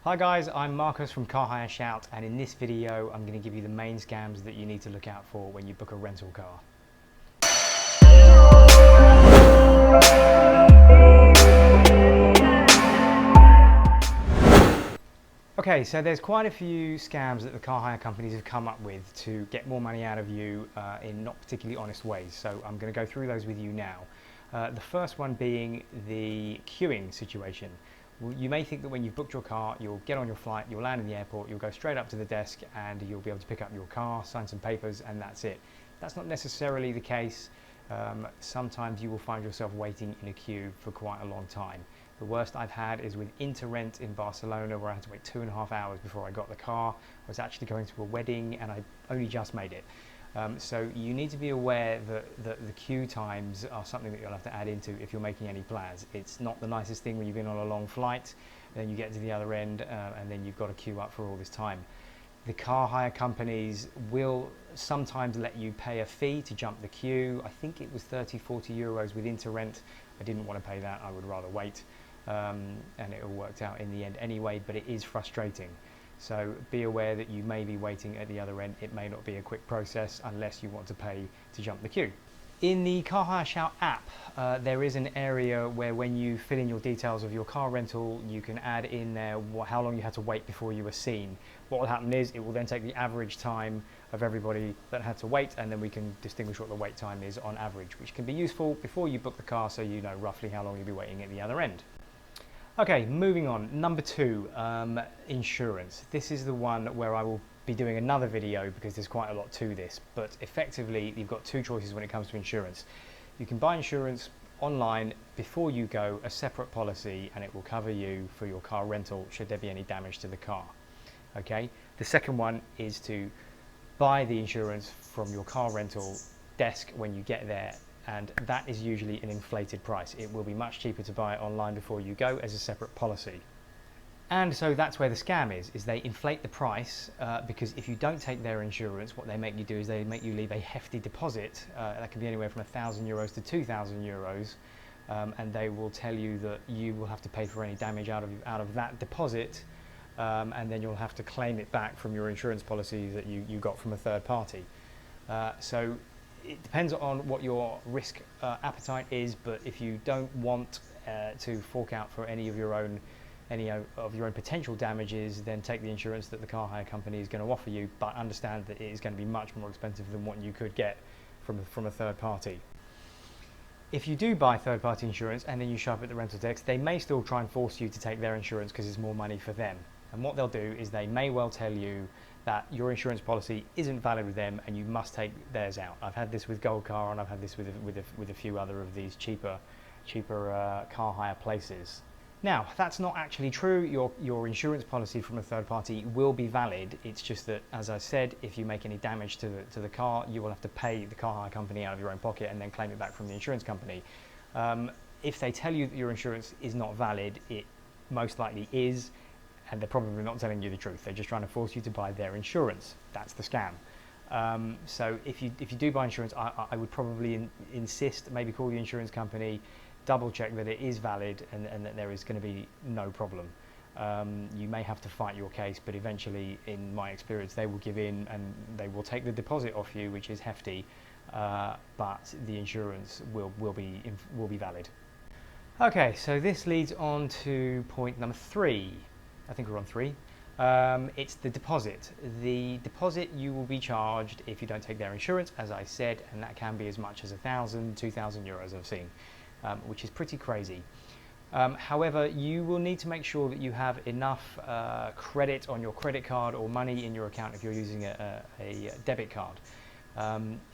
Hi guys, I'm Marcus from Car Hire Shout, and in this video I'm going to give you the main scams that you need to look out for when you book a rental car. Okay, so there's quite a few scams that the car hire companies have come up with to get more money out of you in not particularly honest ways. So I'm going to go through those with you now. The first one being the queuing situation. You may think that when you've booked your car, you'll get on your flight, you'll land in the airport, you'll go straight up to the desk and you'll be able to pick up your car, sign some papers, and that's it. That's not necessarily the case. Sometimes you will find yourself waiting in a queue for quite a long time. The worst I've had is with Interrent in Barcelona, where I had to wait 2.5 hours before I got the car. I was actually going to a wedding and I only just made it. So you need to be aware that the queue times are something that you'll have to add into if you're making any plans. It's not the nicest thing when you've been on a long flight, and then you get to the other end and then you've got to queue up for all this time. The car hire companies will sometimes let you pay a fee to jump the queue. I think it was 30-40 euros with Interrent. I didn't want to pay that, I would rather wait. And it all worked out in the end anyway, but it is frustrating. So be aware that you may be waiting at the other end. It may not be a quick process unless you want to pay to jump the queue. In the Car Hire Shout app, there is an area where when you fill in your details of your car rental, you can add in there how long you had to wait before you were seen. What will happen is it will then take the average time of everybody that had to wait, and then we can distinguish what the wait time is on average, which can be useful before you book the car so you know roughly how long you'll be waiting at the other end. Okay, moving on. Number 2, insurance. This is the one where I will be doing another video because there's quite a lot to this, but effectively you've got two choices when it comes to insurance. You can buy insurance online before you go, a separate policy, and it will cover you for your car rental should there be any damage to the car. Okay. The second one is to buy the insurance from your car rental desk when you get there, and that is usually an inflated price. It will be much cheaper to buy it online before you go as a separate policy. And so that's where the scam is they inflate the price because if you don't take their insurance, what they make you do is they make you leave a hefty deposit. That can be anywhere from 1,000 euros to 2,000 euros. And they will tell you that you will have to pay for any damage out of that deposit. And then you'll have to claim it back from your insurance policy that you got from a third party. So it depends on what your risk appetite is, but if you don't want to fork out for any of your own potential damages, then take the insurance that the car hire company is going to offer you, but understand that it is going to be much more expensive than what you could get from a third party. If you do buy third party insurance and then you show up at the rental desk, they may still try and force you to take their insurance because it's more money for them. And what they'll do is they may well tell you that your insurance policy isn't valid with them and you must take theirs out. I've had this with Gold Car, and I've had this with a few other of these cheaper car hire places. Now, that's not actually true. Your insurance policy from a third party will be valid. It's just that, as I said, if you make any damage to the car, you will have to pay the car hire company out of your own pocket and then claim it back from the insurance company. If they tell you that your insurance is not valid, it most likely is, and they're probably not telling you the truth. They're just trying to force you to buy their insurance. That's the scam. So if you do buy insurance, I would probably insist, maybe call the insurance company, double check that it is valid and that there is going to be no problem. You may have to fight your case, but eventually, in my experience, they will give in and they will take the deposit off you, which is hefty, but the insurance will be valid. Okay, so this leads on to point number 3. I think we're on 3. It's the deposit. The deposit you will be charged if you don't take their insurance, as I said, and that can be as much as 1,000, 2,000 euros I've seen, which is pretty crazy. However, you will need to make sure that you have enough credit on your credit card or money in your account if you're using a debit card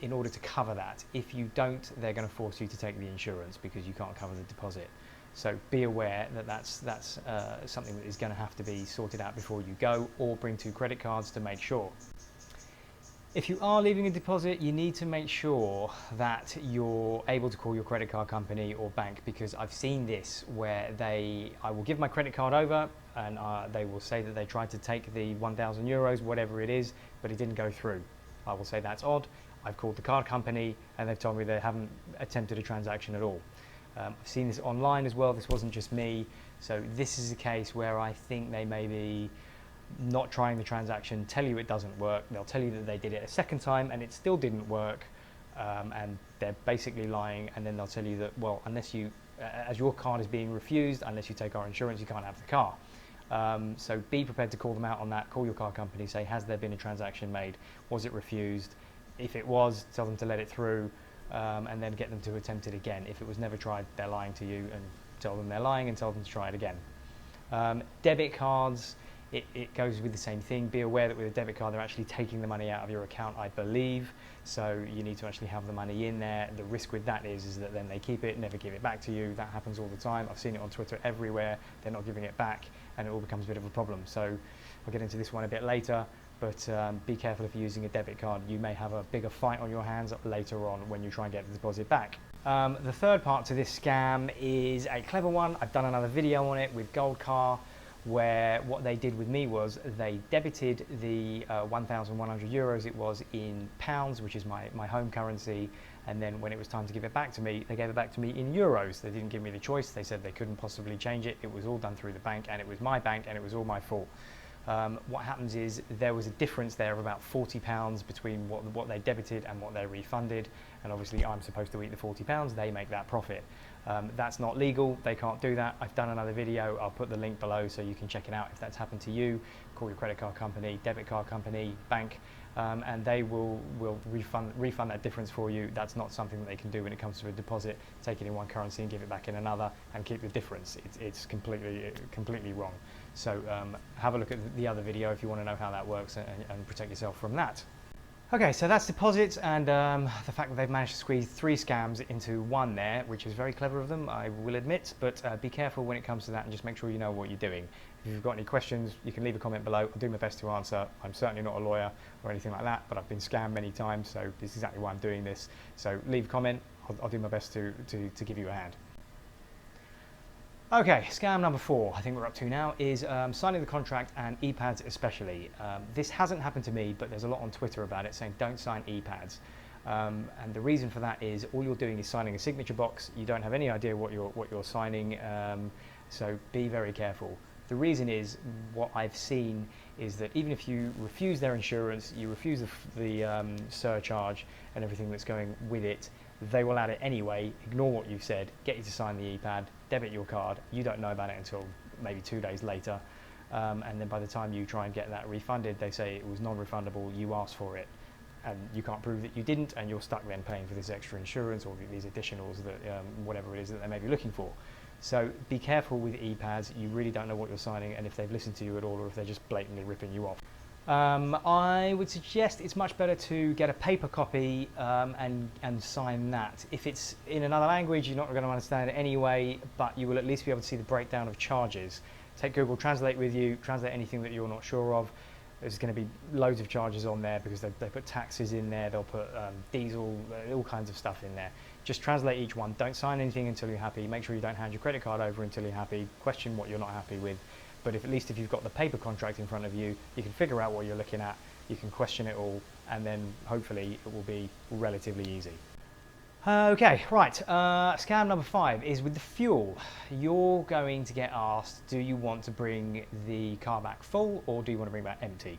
in order to cover that. If you don't, they're going to force you to take the insurance because you can't cover the deposit. So be aware that that's something that is going to have to be sorted out before you go, or bring 2 credit cards to make sure. If you are leaving a deposit, you need to make sure that you're able to call your credit card company or bank, because I've seen this where I will give my credit card over and they will say that they tried to take the 1,000 euros, whatever it is, but it didn't go through. I will say that's odd. I've called the card company and they've told me they haven't attempted a transaction at all. I've seen this online as well. This wasn't just me. So this is a case where I think they may be not trying the transaction, tell you it doesn't work. They'll tell you that they did it a second time and it still didn't work, and they're basically lying. And then they'll tell you that, well, unless you, as your card is being refused, unless you take our insurance, you can't have the car. So be prepared to call them out on that. Call your car company, say, has there been a transaction made? Was it refused? If it was, tell them to let it through, and then get them to attempt it again. If it was never tried, they're lying to you, and tell them they're lying and tell them to try it again. Debit cards, it goes with the same thing. Be aware that with a debit card, they're actually taking the money out of your account, I believe. So you need to actually have the money in there. The risk with that is that then they keep it, never give it back to you. That happens all the time. I've seen it on Twitter everywhere. They're not giving it back, and it all becomes a bit of a problem. So I'll get into this one a bit later, but be careful if you're using a debit card. You may have a bigger fight on your hands later on when you try and get the deposit back. The third part to this scam is a clever one. I've done another video on it with Gold Car, where what they did with me was they debited the 1,100 euros it was in pounds, which is my home currency, and then when it was time to give it back to me, they gave it back to me in euros. They didn't give me the choice. They said they couldn't possibly change it. It was all done through the bank, and it was my bank, and it was all my fault. What happens is there was a difference there of about £40 between what they debited and what they refunded, and obviously I'm supposed to eat the £40, they make that profit. That's not legal, they can't do that. I've done another video, I'll put the link below so you can check it out if that's happened to you. Call your credit card company, debit card company, bank, and they will refund that difference for you. That's not something that they can do when it comes to a deposit. Take it in one currency and give it back in another and keep the difference. It's completely wrong. So have a look at the other video if you want to know how that works and protect yourself from that. Okay, so that's deposits and the fact that they've managed to squeeze 3 scams into one there, which is very clever of them, I will admit, but be careful when it comes to that and just make sure you know what you're doing. If you've got any questions, you can leave a comment below. I'll do my best to answer. I'm certainly not a lawyer or anything like that, but I've been scammed many times, so this is exactly why I'm doing this. So leave a comment, I'll do my best to give you a hand. Okay, scam number 4, I think we're up to now, is signing the contract and e-pads especially. This hasn't happened to me, but there's a lot on Twitter about it saying don't sign e-pads. And the reason for that is all you're doing is signing a signature box. You don't have any idea what you're signing, so be very careful. The reason is, what I've seen is that even if you refuse their insurance, you refuse the surcharge and everything that's going with it, they will add it anyway, ignore what you've said, get you to sign the e-pad, debit your card. You don't know about it until maybe 2 days later, and then by the time you try and get that refunded, they say it was non-refundable, you asked for it, and you can't prove that you didn't, and you're stuck then paying for this extra insurance or these additionals that whatever it is that they may be looking for. So be careful with e-pads. You really don't know what you're signing, and if they've listened to you at all, or if they're just blatantly ripping you off. I would suggest it's much better to get a paper copy and sign that. If it's in another language, you're not going to understand it anyway, but you will at least be able to see the breakdown of charges. Take Google Translate with you, translate anything that you're not sure of. There's going to be loads of charges on there because they put taxes in there, they'll put diesel, all kinds of stuff in there. Just translate each one. Don't sign anything until you're happy. Make sure you don't hand your credit card over until you're happy. Question what you're not happy with. But at least if you've got the paper contract in front of you, you can figure out what you're looking at, you can question it all, and then hopefully it will be relatively easy. Okay, right, scam number 5 is with the fuel. You're going to get asked, do you want to bring the car back full or do you want to bring it back empty?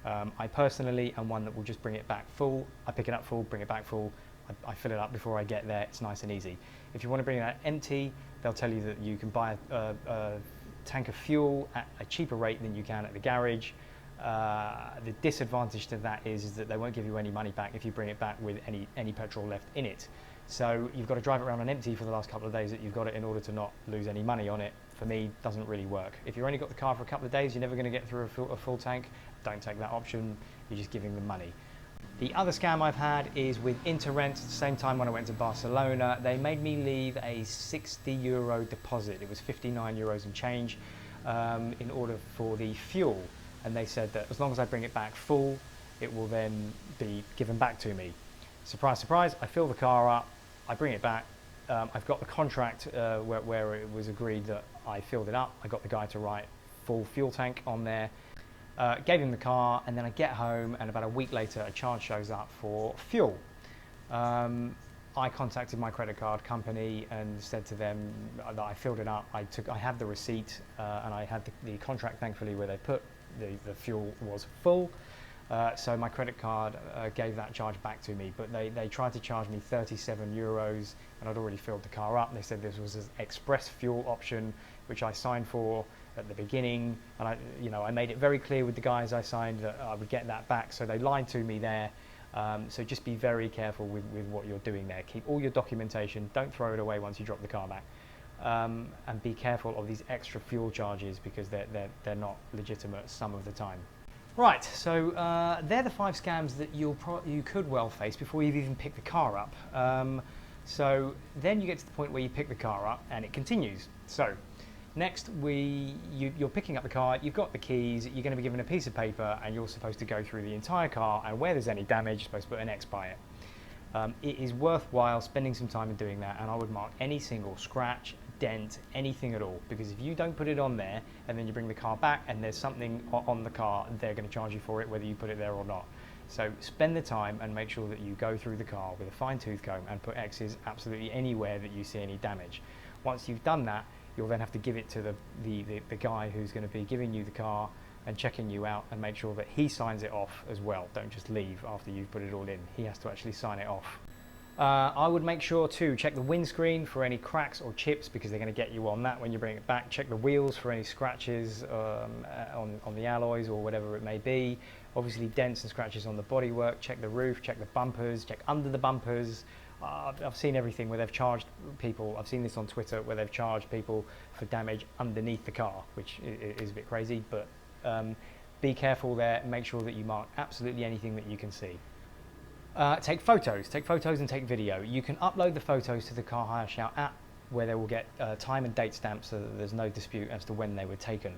I personally am one that will just bring it back full. I pick it up full, bring it back full. I fill it up before I get there. It's nice and easy. If you want to bring it empty, they'll tell you that you can buy a tank of fuel at a cheaper rate than you can at the garage. The disadvantage to that is that they won't give you any money back if you bring it back with any petrol left in it. So you've got to drive it around on empty for the last couple of days that you've got it in order to not lose any money on it. For me, doesn't really work. If you've only got the car for a couple of days, you're never going to get through a full tank. Don't take that option. You're just giving them money. The other scam I've had is with Interrent. At the same time when I went to Barcelona, they made me leave a €60 deposit. It was 59 euros and change in order for the fuel. And they said that as long as I bring it back full, it will then be given back to me. Surprise, surprise, I fill the car up, I bring it back. I've got the contract where it was agreed that I filled it up. I got the guy to write full fuel tank on there. Gave him the car, and then I get home and about a week later a charge shows up for fuel. I contacted my credit card company and said to them that I filled it up. I had the receipt and I had the contract, thankfully, where they put the fuel was full. So my credit card gave that charge back to me, but they tried to charge me €37, and I'd already filled the car up. They said this was an express fuel option, which I signed for at the beginning, and I made it very clear with the guys I signed that I would get that back. So they lied to me there. So just be very careful with what you're doing there. Keep all your documentation. Don't throw it away once you drop the car back. And be careful of these extra fuel charges because they're not legitimate some of the time. Right, so they're the 5 scams that you could well face before you've even picked the car up. So then you get to the point where you pick the car up and it continues. So next, you're picking up the car, you've got the keys, you're going to be given a piece of paper and you're supposed to go through the entire car, and where there's any damage, you're supposed to put an X by it. It is worthwhile spending some time in doing that, and I would mark any single scratch, dent, anything at all, because if you don't put it on there and then you bring the car back and there's something on the car, they're going to charge you for it whether you put it there or not. So spend the time and make sure that you go through the car with a fine-tooth comb and put X's absolutely anywhere that you see any damage. Once you've done that, you'll then have to give it to the guy who's going to be giving you the car and checking you out, and make sure that he signs it off as well. Don't just leave after you've put it all in. He has to actually sign it off. I would make sure to check the windscreen for any cracks or chips, because they're going to get you on that when you bring it back. Check the wheels for any scratches on the alloys or whatever it may be. Obviously dents and scratches on the bodywork. Check the roof, check the bumpers, check under the bumpers. I've seen everything where they've charged people. I've seen this on Twitter where they've charged people for damage underneath the car, which is a bit crazy, but be careful there. Make sure that you mark absolutely anything that you can see. Take photos and take video. You can upload the photos to the Car Hire Shout app, where they will get time and date stamps so that there's no dispute as to when they were taken.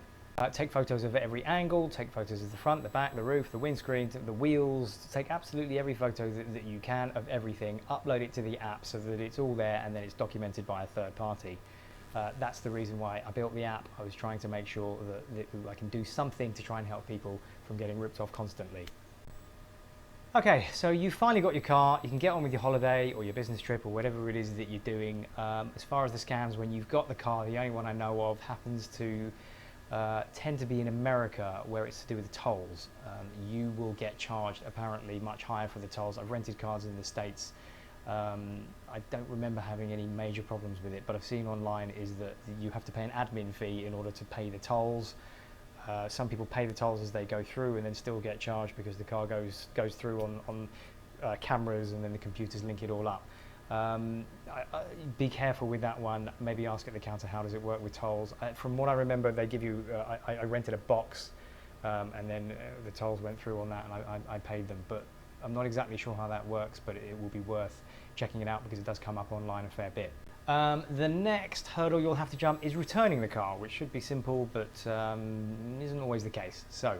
Take photos of every angle, take photos of the front, the back, the roof, the windscreen, the wheels. Take absolutely every photo that you can of everything, upload it to the app so that it's all there and then it's documented by a third party. That's the reason why I built the app. I was trying to make sure that I can do something to try and help people from getting ripped off constantly. Okay, so you've finally got your car, you can get on with your holiday or your business trip or whatever it is that you're doing. As far as the scams, when you've got the car, the only one I know of happens to tend to be in America, where it's to do with the tolls. You will get charged apparently much higher for the tolls. I've rented cars in the States. I don't remember having any major problems with it, but I've seen online is that you have to pay an admin fee in order to pay the tolls. Some people pay the tolls as they go through and then still get charged because the car goes through on cameras and then the computers link it all up. Be careful with that one. Maybe ask at the counter, how does it work with tolls? From what I remember, they give you, I rented a box and then the tolls went through on that, and I paid them. But I'm not exactly sure how that works, but it will be worth checking it out because it does come up online a fair bit. The next hurdle you'll have to jump is returning the car, which should be simple, but isn't always the case. So,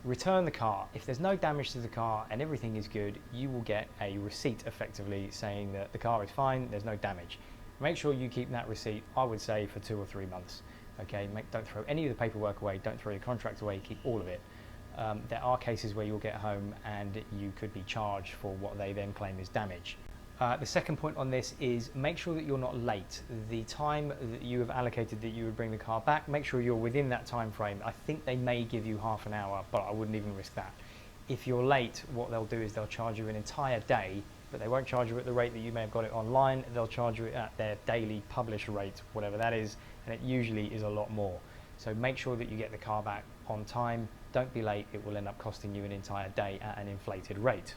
return the car. If there's no damage to the car and everything is good, you will get a receipt effectively saying that the car is fine, there's no damage. Make sure you keep that receipt, I would say, for 2 or 3 months. Okay, don't throw any of the paperwork away, don't throw your contract away, keep all of it. There are cases where you'll get home and you could be charged for what they then claim is damage. The second point on this is make sure that you're not late. The time that you have allocated that you would bring the car back, make sure you're within that time frame. I think they may give you half an hour, but I wouldn't even risk that. If you're late, what they'll do is they'll charge you an entire day, but they won't charge you at the rate that you may have got it online. They'll charge you at their daily published rate, whatever that is, and it usually is a lot more. So make sure that you get the car back on time. Don't be late. It will end up costing you an entire day at an inflated rate.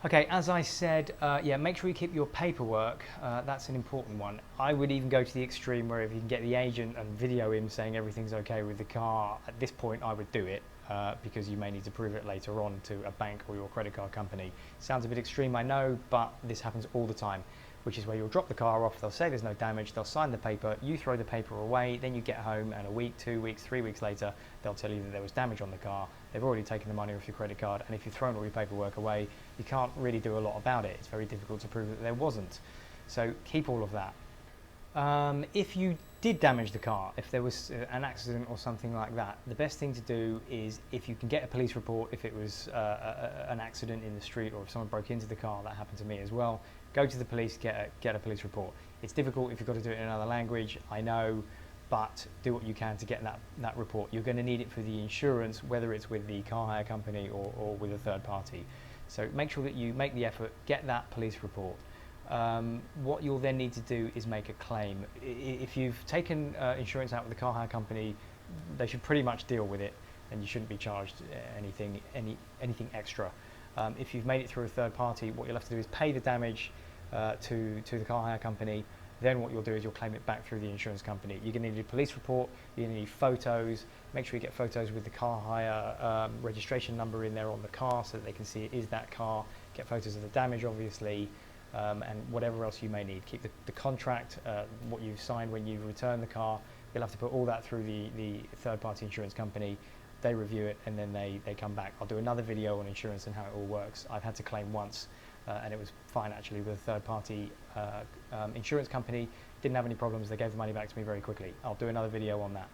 Okay, as I said, make sure you keep your paperwork. That's an important one. I would even go to the extreme where if you can get the agent and video him saying everything's okay with the car, at this point I would do it because you may need to prove it later on to a bank or your credit card company. Sounds a bit extreme, I know, but this happens all the time, which is where you'll drop the car off, they'll say there's no damage, they'll sign the paper, you throw the paper away, then you get home and a week, 2 weeks, 3 weeks later, they'll tell you that there was damage on the car. They've already taken the money off your credit card, and if you've thrown all your paperwork away, you can't really do a lot about it. It's very difficult to prove that there wasn't. So keep all of that. If you did damage the car, if there was an accident or something like that, the best thing to do is, if you can get a police report, if it was an accident in the street, or if someone broke into the car, that happened to me as well, go to the police, get a police report. It's difficult if you've got to do it in another language, I know, but do what you can to get that report. You're going to need it for the insurance, whether it's with the car hire company or with a third party. So make sure that you make the effort, get that police report. What you'll then need to do is make a claim. If you've taken insurance out with the car hire company, they should pretty much deal with it, and you shouldn't be charged anything extra. If you've made it through a third party, what you'll have to do is pay the damage to the car hire company. Then what you'll do is you'll claim it back through the insurance company. You're going to need a police report, you're going to need photos. Make sure you get photos with the car hire registration number in there on the car, so that they can see it is that car. Get photos of the damage, obviously, and whatever else you may need. Keep the contract, what you've signed when you return the car. You'll have to put all that through the third party insurance company. They review it, and then they come back. I'll do another video on insurance and how it all works. I've had to claim once, and it was fine actually with a third party insurance company. Didn't have any problems. They gave the money back to me very quickly. I'll do another video on that.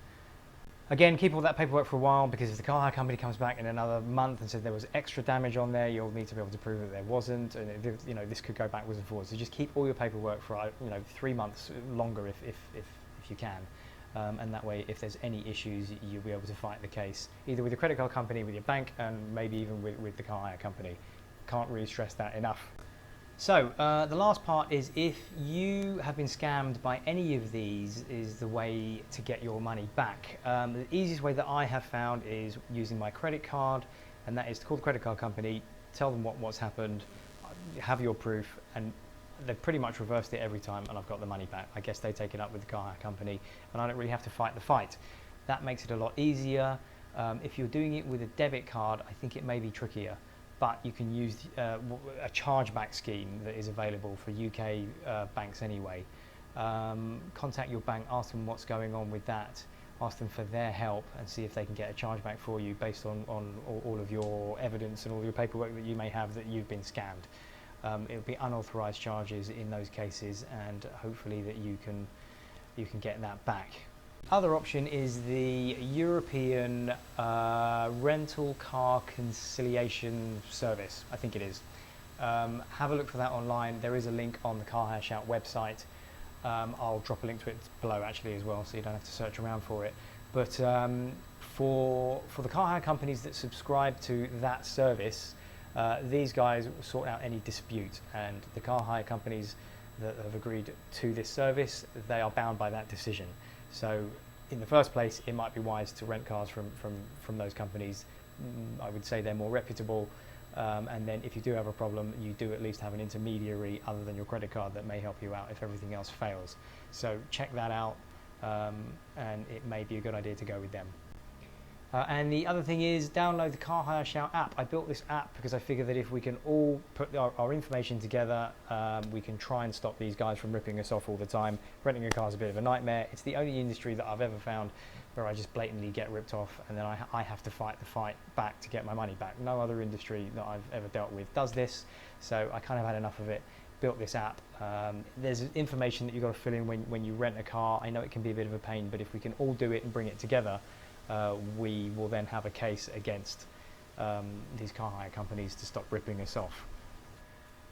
Again, keep all that paperwork for a while, because if the car hire company comes back in another month and says there was extra damage on there, you'll need to be able to prove that there wasn't, and this could go backwards and forwards. So just keep all your paperwork for 3 months longer if you can. And that way, if there's any issues, you'll be able to fight the case, either with the credit card company, with your bank, and maybe even with the car hire company. Can't really stress that enough. So the last part is, if you have been scammed by any of these, is the way to get your money back. The easiest way that I have found is using my credit card, and that is to call the credit card company, tell them what's happened, have your proof, and they've pretty much reversed it every time, and I've got the money back. I guess they take it up with the car hire company, and I don't really have to fight the fight. That makes it a lot easier. If you're doing it with a debit card, I think it may be trickier, but you can use a chargeback scheme that is available for UK banks anyway. Contact your bank, ask them what's going on with that, ask them for their help, and see if they can get a chargeback for you based on all of your evidence and all your paperwork that you may have that you've been scammed. It will be unauthorized charges in those cases, and hopefully that you can get that back. Other option is the European rental car conciliation service, I think it is. Have a look for that online. There is a link on the Car Hire Shout website. I'll drop a link to it below actually as well, so you don't have to search around for it. But for the car hire companies that subscribe to that service, these guys sort out any dispute, and the car hire companies that have agreed to this service, they are bound by that decision. So in the first place, it might be wise to rent cars from those companies. I would say they're more reputable, and then if you do have a problem, you do at least have an intermediary other than your credit card that may help you out if everything else fails. So check that out, and it may be a good idea to go with them. And the other thing is, download the Car Hire Shout app. I built this app because I figured that if we can all put our information together, we can try and stop these guys from ripping us off all the time. Renting a car is a bit of a nightmare. It's the only industry that I've ever found where I just blatantly get ripped off, and then I have to fight the fight back to get my money back. No other industry that I've ever dealt with does this, so I kind of had enough of it. Built this app. There's information that you've got to fill in when you rent a car. I know it can be a bit of a pain, but if we can all do it and bring it together, we will then have a case against these car hire companies to stop ripping us off.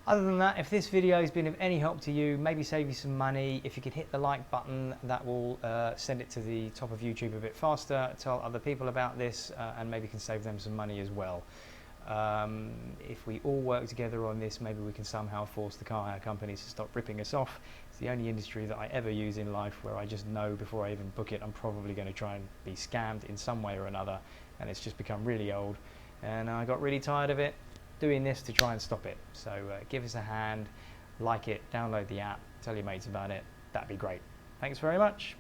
Other than that, if this video has been of any help to you, maybe save you some money, if you could hit the like button, that will send it to the top of YouTube a bit faster, tell other people about this, and maybe can save them some money as well. If we all work together on this, maybe we can somehow force the car hire companies to stop ripping us off. It's the only industry that I ever use in life where I just know before I even book it, I'm probably going to try and be scammed in some way or another, and it's just become really old, and I got really tired of it, doing this to try and stop it. So give us a hand, like it, download the app, tell your mates about it. That'd be great. Thanks very much.